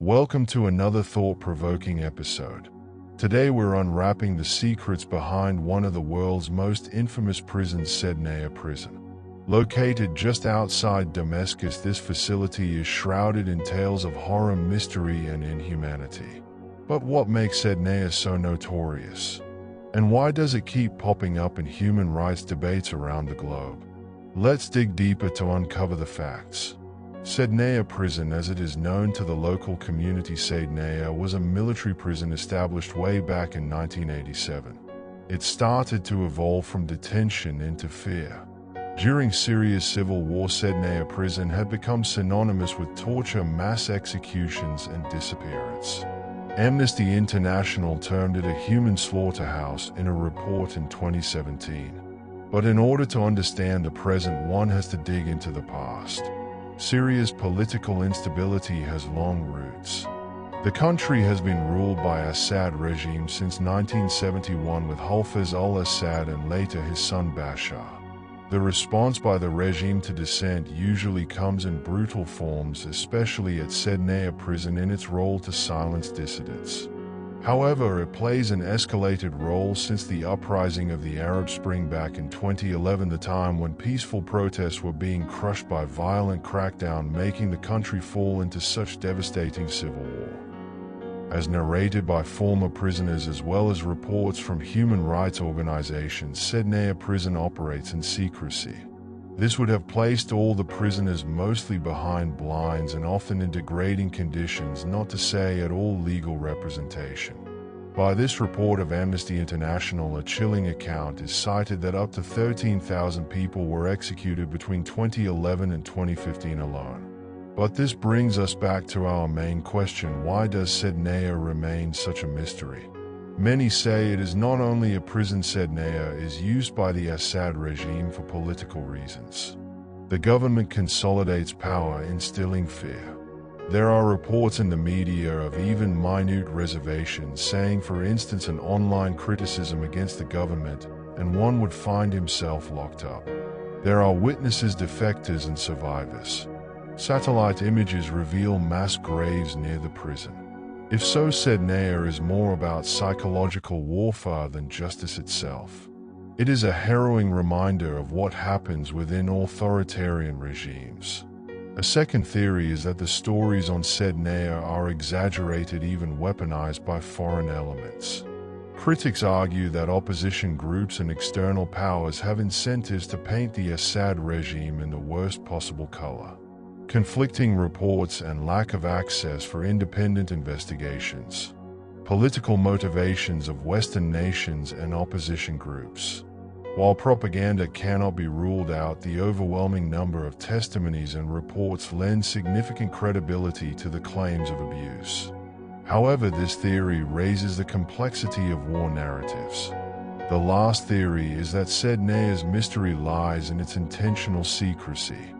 Welcome to another thought-provoking episode. Today we're unwrapping the secrets behind one of the world's most infamous prisons, Sednaya Prison. Located just outside Damascus, this facility is shrouded in tales of horror, mystery, and inhumanity. But what makes Sednaya so notorious? And why does it keep popping up in human rights debates around the globe? Let's dig deeper to uncover the facts. Sednaya Prison, as it is known to the local community, Sednaya was a military prison established way back in 1987. It started to evolve from detention into fear. During Syria's civil war, Sednaya Prison had become synonymous with torture, mass executions, and disappearance. Amnesty International termed it a human slaughterhouse in a report in 2017. But in order to understand the present, one has to dig into the past. Syria's political instability has long roots. The country has been ruled by Assad regime since 1971, with Hafez al-Assad and later his son Bashar. The response by the regime to dissent usually comes in brutal forms, especially at Sednaya Prison in its role to silence dissidents. However, it plays an escalated role since the uprising of the Arab Spring back in 2011, the time when peaceful protests were being crushed by violent crackdown, making the country fall into such devastating civil war. As narrated by former prisoners as well as reports from human rights organizations, Sednaya Prison operates in secrecy. This would have placed all the prisoners mostly behind blinds and often in degrading conditions, not to say at all legal representation. By this report of Amnesty International, a chilling account is cited that up to 13,000 people were executed between 2011 and 2015 alone. But this brings us back to our main question: why does Sednaya remain such a mystery? Many say it is not only a prison. Sednaya is used by the Assad regime for political reasons. The government consolidates power, instilling fear. There are reports in the media of even minute reservations, saying for instance an online criticism against the government and one would find himself locked up. There are witnesses, defectors, and survivors. Satellite images reveal mass graves near the prison. If so, Sednaya is more about psychological warfare than justice itself. It is a harrowing reminder of what happens within authoritarian regimes. A second theory is that the stories on Sednaya are exaggerated, even weaponized by foreign elements. Critics argue that opposition groups and external powers have incentives to paint the Assad regime in the worst possible color. Conflicting reports and lack of access for independent investigations. Political motivations of Western nations and opposition groups. While propaganda cannot be ruled out, the overwhelming number of testimonies and reports lend significant credibility to the claims of abuse. However, this theory raises the complexity of war narratives. The last theory is that Sednaya's mystery lies in its intentional secrecy.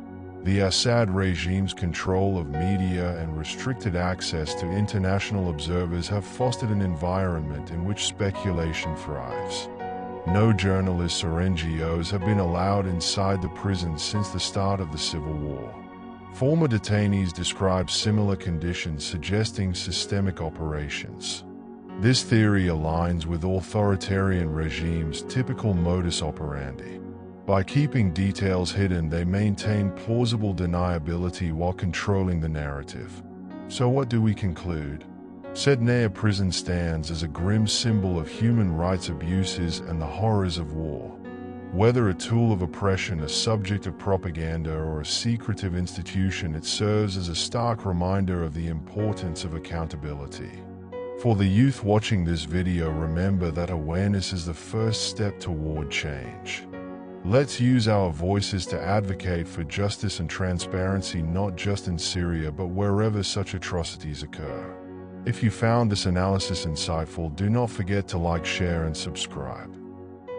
The Assad regime's control of media and restricted access to international observers have fostered an environment in which speculation thrives. No journalists or NGOs have been allowed inside the prison since the start of the Civil War. Former detainees describe similar conditions, suggesting systemic operations. This theory aligns with authoritarian regimes' typical modus operandi. By keeping details hidden, they maintain plausible deniability while controlling the narrative. So what do we conclude? Sednaya Prison stands as a grim symbol of human rights abuses and the horrors of war. Whether a tool of oppression, a subject of propaganda, or a secretive institution, it serves as a stark reminder of the importance of accountability. For the youth watching this video, remember that awareness is the first step toward change. Let's use our voices to advocate for justice and transparency, not just in Syria but wherever such atrocities occur. If you found this analysis insightful, do not forget to like, share, and subscribe.